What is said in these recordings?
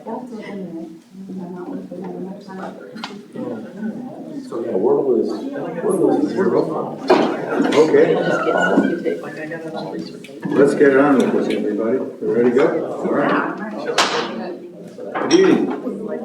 So yeah, word was 0. Okay. Let's get on with this, everybody. You ready to go? All right. Good evening,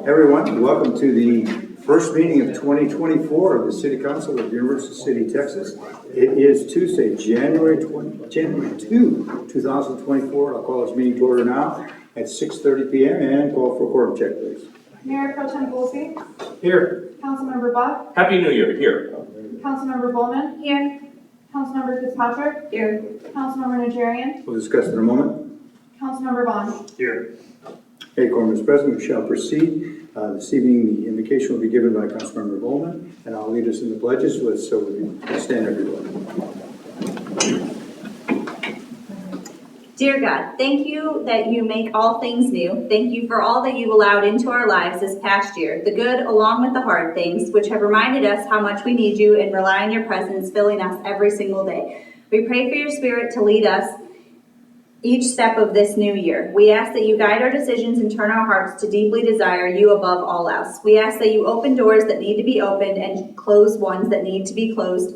everyone. Welcome to the first meeting of 2024 of the City Council of University City, Texas. It is Tuesday, January 2, 2024. I'll call this meeting to order now at 6:30 p.m. and call for quorum check, please. Mayor Pro Tem Goolsby. Here. Councilmember Buck. Happy New Year, here. Councilmember Bulman. Here. Councilmember Fitzpatrick. Here. Councilmember Nigerian. We'll discuss in a moment. Councilmember Vaughan. Here. Hey, Quorum is present. We shall proceed. This evening, the invocation will be given by Councilmember Bulman, and I'll lead us in the pledges. So we stand, everyone. Dear God, thank you that you make all things new. Thank you for all that you've allowed into our lives this past year, the good along with the hard things, which have reminded us how much we need you and rely on your presence filling us every single day. We pray for your spirit to lead us each step of this new year. We ask that you guide our decisions and turn our hearts to deeply desire you above all else. We ask that you open doors that need to be opened and close ones that need to be closed.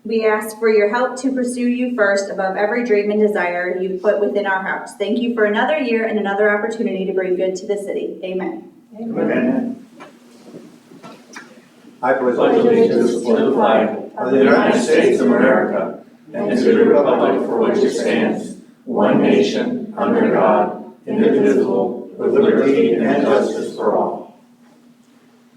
We ask for your help to pursue you first above every dream and desire you put within our hearts. Thank you for another year and another opportunity to bring good to the city. Amen. Amen. I pledge Allegiance to the flag of the United States of America and to the republic for which it stands, one nation, under God, indivisible, with liberty and justice for all.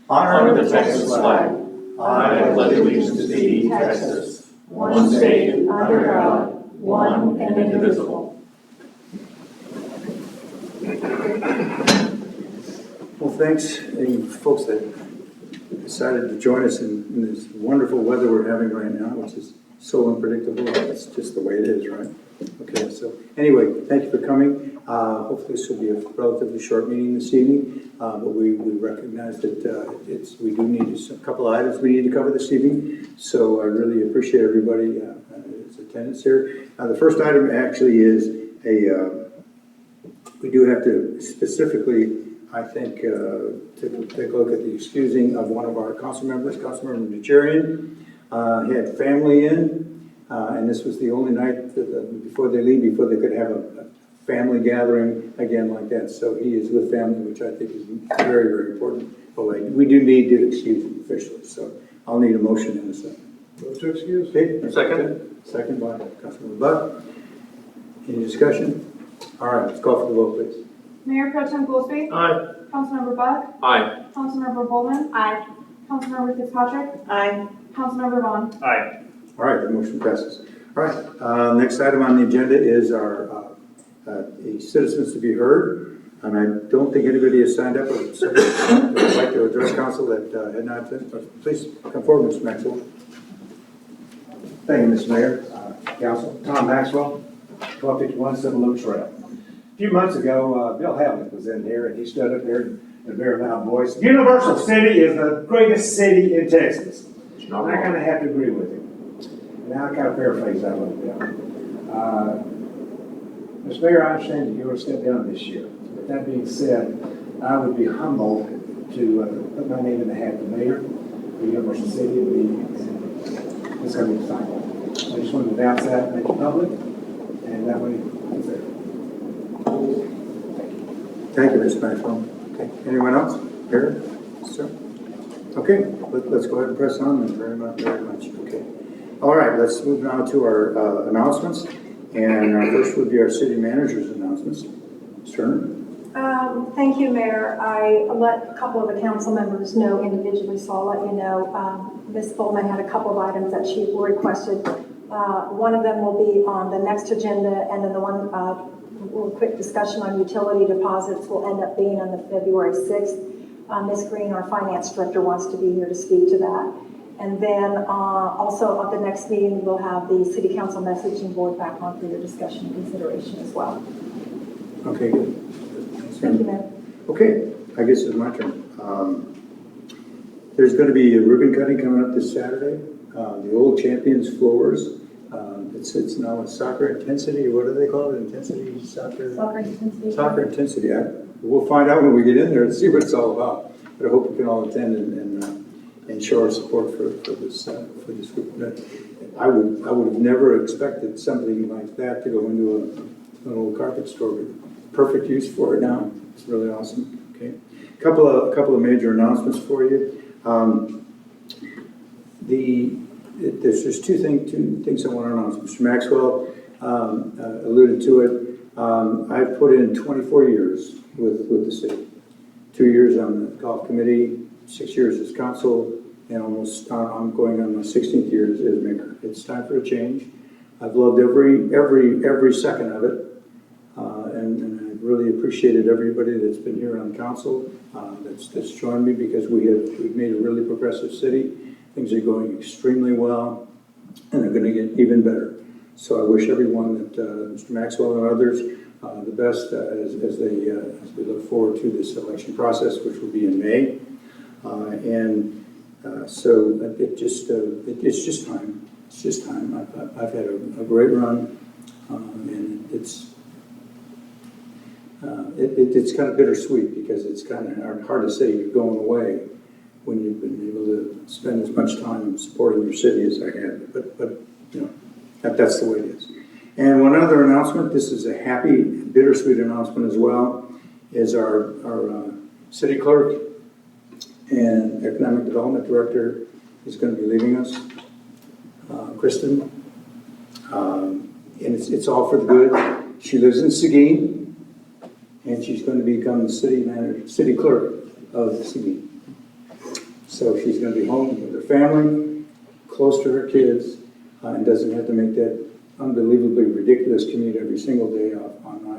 Honor the Texas flag. I pledge allegiance to thee, Texas, one state, under God, one and indivisible. Well, thanks, folks that decided to join us in this wonderful weather we're having right now, which is so unpredictable. It's just the way it is, right? Okay, so anyway, thank you for coming. Hopefully this will be a relatively short meeting this evening, but we recognize that we do need a couple of items we need to cover this evening. So I really appreciate everybody's attendance here. The first item actually is we do have to specifically, I think, take a look at the excusing of one of our council members, Councilmember Nigerian. He had family in, and this was the only night before they leave, before they could have a family gathering again like that. So he is with family, which I think is very, very important. But we do need to excuse him officially. So I'll need a motion in a second. Move to excuse. Okay. Second. Second by Councilmember Buck. Any discussion? All right, let's call for the vote, please. Mayor Pro Tem Goolsby. Aye. Councilmember Buck. Aye. Councilmember Bulman. Aye. Councilmember Fitzpatrick. Aye. Councilmember Vaughan. Aye. All right, the motion passes. All right, next item on the agenda is our citizens to be heard. And I don't think anybody has signed up. But somebody would like to address council that had not. Please come forward, Mr. Maxwell. Thank you, Mr. Mayor, Council. Tom Maxwell, 1251 Civil Loop Trail. A few months ago, Bill Havlick was in here, and he stood up here in a very loud voice. Universal City is the greatest city in Texas. And I kind of have to agree with him. Now I kind of paraphrase that a little bit. Mr. Mayor, I understand that you're going to step down this year. With that being said, I would be humbled to put my name in the hat of the mayor for Universal City. It's going to be exciting. I just wanted to announce that, make it public, and that way it's there. Thank you, Mr. Maxwell. Okay, anyone else? Here? Sir? Okay, let's go ahead and press on then. Very much. Okay. All right, let's move now to our announcements. And our first would be our city manager's announcements. Ms. Turner? Thank you, Mayor. I let a couple of the council members know individually, so I'll let you know. Ms. Bulman had a couple of items that she requested. One of them will be on the next agenda, and then the one, a quick discussion on utility deposits will end up being on the February 6th. Ms. Green, our finance director, wants to be here to speak to that. And then also at the next meeting, we'll have the city council messaging board back on for your discussion and consideration as well. Okay, good. Thank you, Mayor. Okay, I guess it's my turn. There's going to be a ribbon cutting coming up this Saturday. The old champions floors It's now a soccer intensity, what do they call it, intensity soccer? Soccer intensity. Soccer intensity. We'll find out when we get in there and see what it's all about. But I hope we can all attend and show our support for this group. I would have never expected something like that to go into an old carpet store, but perfect use for it now. It's really awesome. Okay, a couple of major announcements for you. There's two things I want to announce. Mr. Maxwell alluded to it. I've put in 24 years with the city. 2 years on the golf committee, 6 years as council, and I'm going on my 16th year as mayor. It's time for a change. I've loved every second of it, and I've really appreciated everybody that's been here on council, that's joined me, because we've made a really progressive city. Things are going extremely well, and they're going to get even better. So I wish everyone that Mr. Maxwell and others the best as we look forward to this election process, which will be in May. So it's just time. It's just time. I've had a great run, and it's kind of bittersweet, because it's kind of hard to say you're going away when you've been able to spend as much time supporting your city as I have. But you know, that's the way it is. And one other announcement, this is a happy, bittersweet announcement as well, is our city clerk and economic development director is going to be leaving us, Kristen. And it's all for the good. She lives in Seguin, and she's going to become the city clerk of Seguin. So she's going to be home with her family, close to her kids, and doesn't have to make that unbelievably ridiculous commute every single day on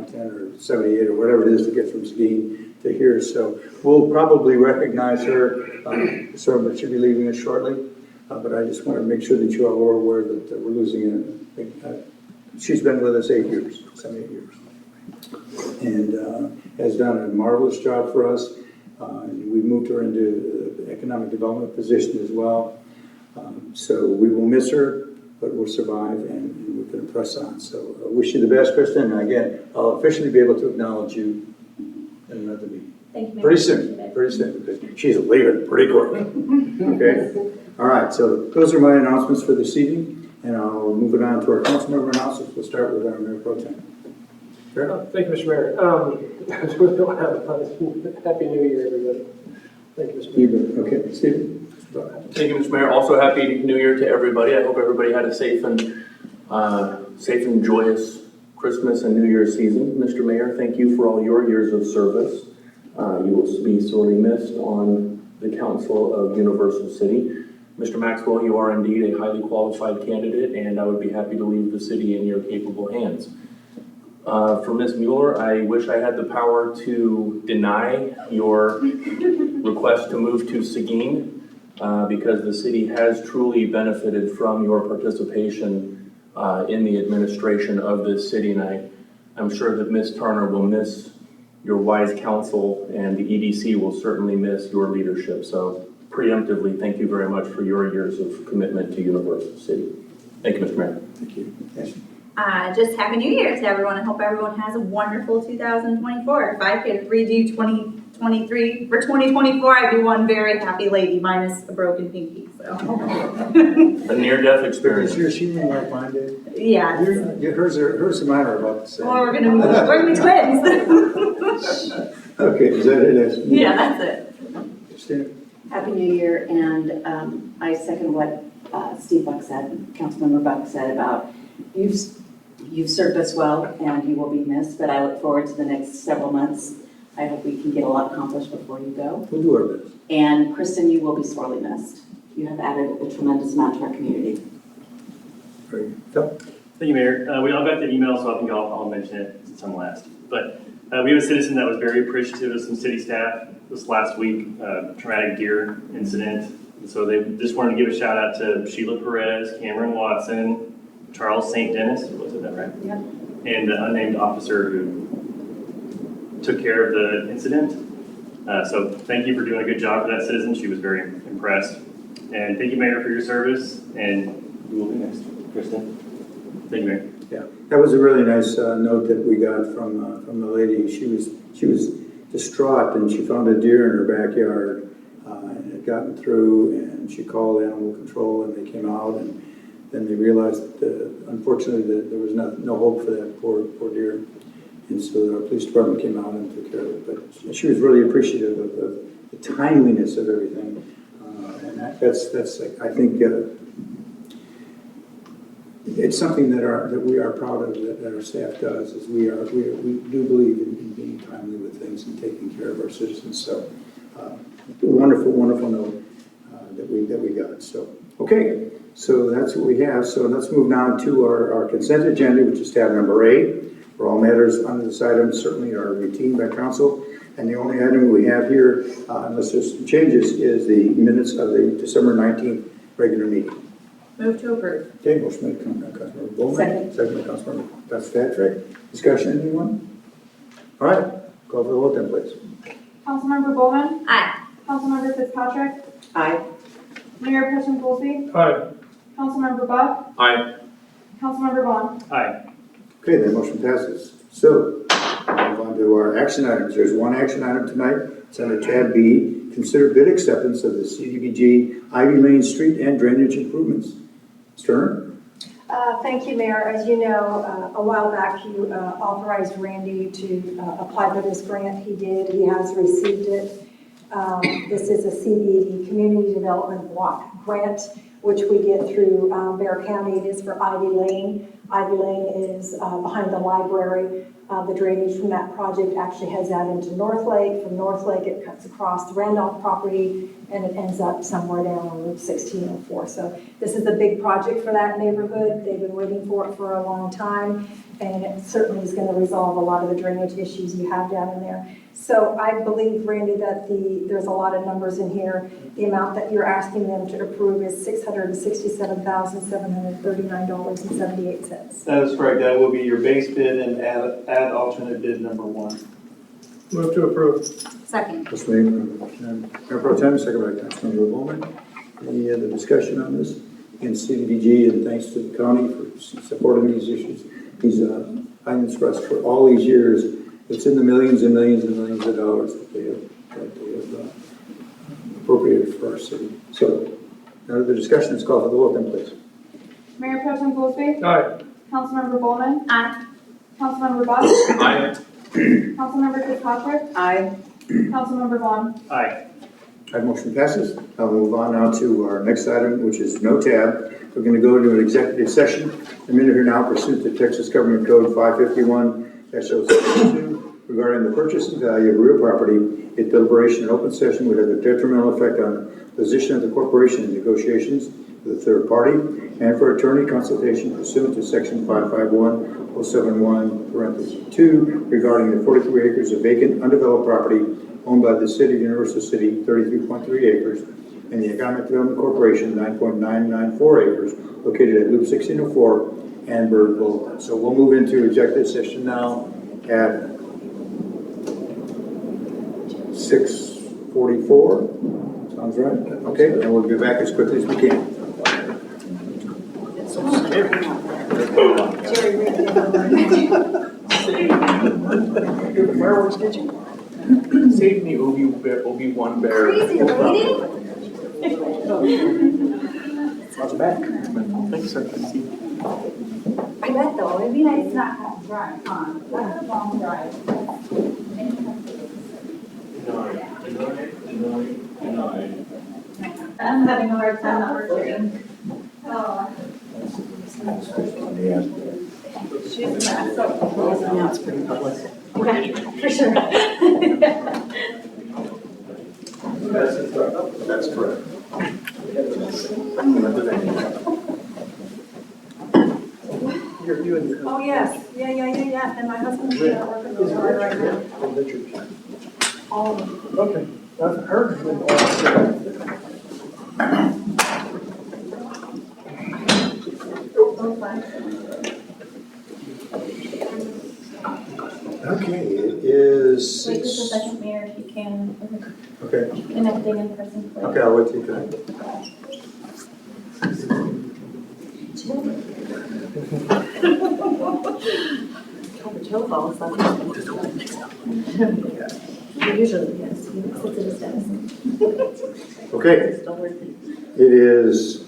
I-10 or 78 or whatever it is to get from Seguin to here. So we'll probably recognize her. So she'll be leaving us shortly. But I just want to make sure that you all are aware that we're losing she's been with us 8 years, 7, 8 years. And has done a marvelous job for us. We moved her into the economic development position as well. So we will miss her, but we'll survive, and we're going to press on. So I wish you the best, Kristen. And again, I'll officially be able to acknowledge you in another meeting. Thank you, Mayor. Pretty soon, because she's leaving pretty quick. Okay? All right, so those are my announcements for this evening, and I'll move it on to our council member announcements. We'll start with our Mayor Pro Tem. Sure. Thank you, Mr. Mayor. Happy New Year, everybody. Thank you, Mr. Mayor. Okay, Stephen? Thank you, Mr. Mayor. Also, Happy New Year to everybody. I hope everybody had a safe and joyous Christmas and New Year's season. Mr. Mayor, thank you for all your years of service. You will be sorely missed on the Council of Universal City. Mr. Maxwell, you are indeed a highly qualified candidate, and I would be happy to leave the city in your capable hands. For Ms. Mueller, I wish I had the power to deny your request to move to Seguin, because the city has truly benefited from your participation in the administration of this city, and I'm sure that Ms. Turner will miss your wise counsel, and the EDC will certainly miss your leadership. So preemptively, thank you very much for your years of commitment to Universal City. Thank you, Mr. Mayor. Thank you. Yes. Just Happy New Year to everyone. I hope everyone has a wonderful 2024. If I could redo 2023 for 2024, I'd be one very happy lady, minus a broken pinky. So A near-death experience. Is she like mine did? yeah. Hers and mine are about the same. Well, we're gonna be twins. Okay, is that it? Yeah, that's it. Steve? Happy New Year, and I second what Steve Buck said, Councilmember Buck said about you've served us well, and you will be missed, but I look forward to the next several months. I hope we can get a lot accomplished before you go. We'll do our best. And Kristen, you will be sorely missed. You have added a tremendous amount to our community. Very good. Phil? Thank you, Mayor. We all got the email, so I think I'll mention it since I'm last. But we have a citizen that was very appreciative of some city staff this last week, traumatic deer incident. And so they just wanted to give a shout out to Sheila Perez, Cameron Watson, Charles St. Dennis, was it that right? Yep. And the unnamed officer who took care of the incident. So thank you for doing a good job for that citizen. She was very impressed. And thank you, Mayor, for your service. And you will be next, Kristen. Thank you, Mayor. Yeah, that was a really nice note that we got from the lady. She was distraught, and she found a deer in her backyard, and it had gotten through, and she called animal control, and they came out, and then they realized that unfortunately that there was no hope for that poor deer, and so the police department came out and took care of it. But she was really appreciative of the timeliness of everything, and that's I think. It's something that we are proud of, that our staff does, is we do believe in being timely with things and taking care of our citizens. So, wonderful note that we got. So, okay, so that's what we have. So let's move now to our consent agenda, which is tab number 8. For all matters under this item, certainly are routine by council. And the only item we have here, unless there's some changes, is the minutes of the December 19th regular meeting. Move to approve. Okay, motion made by Councilmember Bulman. Second. By Councilmember Fitzpatrick. Discussion, anyone? All right, call for the vote then, please. Councilmember Bulman. Aye. Councilmember Fitzpatrick. Aye. Mayor Pro Tem Goolsby. Aye. Councilmember Buck. Aye. Councilmember Vaughn. Aye. Okay, that motion passes. So, move on to our action items. There's one action item tonight. It's under tab B. Consider bid acceptance of the CDBG Ivy Lane Street and Drainage Improvements. Ms. Turner? Thank you, Mayor. As you know, a while back, you authorized Randy to apply for this grant. He did. He has received it. This is a CDBG Community Development Block Grant, which we get through Bear County. It is for Ivy Lane. Ivy Lane is behind the library. The drainage from that project actually heads out into North Lake. From North Lake, it cuts across the Randolph property, and it ends up somewhere down on Route 1604. So this is a big project for that neighborhood. They've been waiting for it for a long time, and it certainly is going to resolve a lot of the drainage issues you have down in there. So I believe, Randy, that there's a lot of numbers in here. The amount that you're asking them to approve is $667,739.78. That is correct. That will be your base bid and add alternate bid number 1. Move to approve. Second. Motion made by Mayor Pro Tem, second by Councilmember Bulman. Any other discussion on this? Again, CDBG, and thanks to the county for supporting these issues. These items for us for all these years. It's in the millions and millions and millions of dollars that they have appropriated for our city. So, none of the discussion is called for the vote then, please. Mayor Pro Tem Goolsby. Aye. Councilmember Bulman. Aye. Councilmember Buck. Aye. Councilmember Fitzpatrick. Aye. Councilmember Vaughn. Aye. That motion passes. I'll move on now to our next item, which is no tab. We're going to go into an executive session a minute here now pursuant to Texas Government Code 551-072 regarding the purchase and value of real property. A deliberation in open session would have a detrimental effect on the position of the corporation in negotiations with a third party and for attorney consultation pursuant to section 551-071(2) regarding the 43 acres of vacant undeveloped property owned by the City of Universal City, 33.3 acres, and the Economic Development Corporation, 9.994 acres, located at Loop 1604 and Bird Boulevard. So we'll move into executive session now at 6:44. Sounds right? Okay, and we'll be back as quickly as we can. Do the fireworks get you? Save me, Obi-Wan Bear. Crazy lady. How's it back? Thanks, sir. I bet though, it'd be nice not to have to drive, huh? That's a long drive. I'm having a hard time not working. Oh. She's a mess. Now it's pretty public. Okay, for sure. That's correct. You and your Oh, yes. Yeah. And my husband's working really hard right now. All of them. Okay, I've heard them all. Okay, it is Wait just a 6. second, Mayor, if you can. Okay. Connecting in person, please. Okay, I'll wait till you connect. Joe falls off. Usually, yes, he sits at his desk. Okay, Don't worry. it is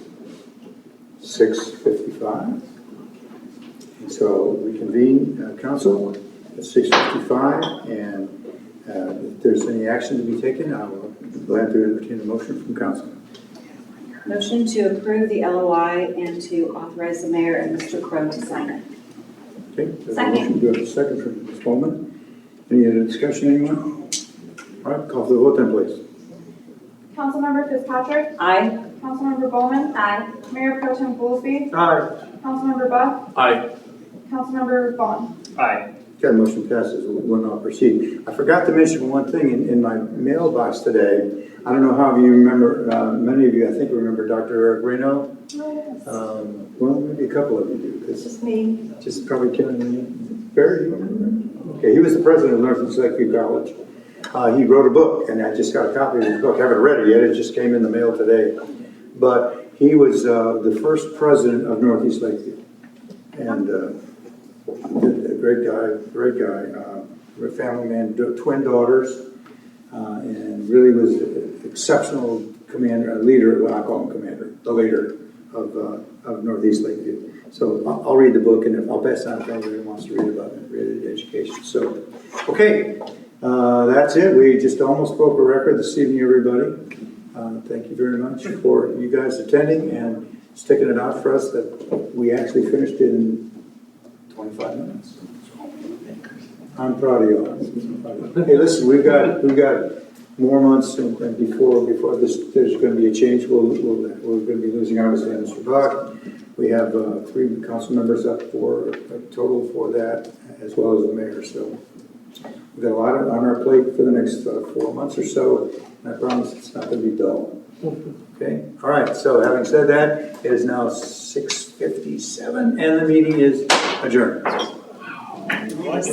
6:55. And so we convene council at 6:55, and if there's any action to be taken, I will be glad to entertain a motion from council. Motion to approve the LOI and to authorize the mayor and Mr. Crowe to sign it. Okay, there's a Second. motion. Do I have a second from Ms. Bulman? Any other discussion, anyone? All right, call for the vote then, please. Councilmember Fitzpatrick, Aye. Councilmember Bulman, Aye. Mayor Pro Tem Goolsby, Aye. Councilmember Buck, Aye. Councilmember Vaughan. Aye. Okay, motion passes. We'll now proceed. I forgot to mention one thing in my mailbox today. I don't know how you remember, many of you, I think, remember Dr. Eric Reno. Well, maybe a couple of you do. It's Just me. just probably killing me. Barry, do you remember? Okay, he was the president of Northeast Lakeview College. He wrote a book, and I just got a copy of his book. I haven't read it yet. It just came in the mail today. But he was the first president of Northeast Lakeview. And a great guy, a family man, twin daughters, and really was an exceptional commander, a leader, well, I call him commander, the leader of Northeast Lakeview. So I'll read the book, and I'll pass it on if anybody wants to read about it, read education. So, okay, that's it. We just almost broke a record this evening, everybody. Thank you very much for you guys attending and sticking it out for us that we actually finished in 25 minutes. I'm proud of you all. Hey, listen, we've got more months, and before this, there's going to be a change. We're going to be losing obviously Mr. Buck. We have 3 council members up for a total for that, as well as the mayor. So we've got a lot on our plate for the next 4 months or so, and I promise it's not going to be dull. Okay. All right. So having said that, it is now 6:57, and the meeting is adjourned. Nice.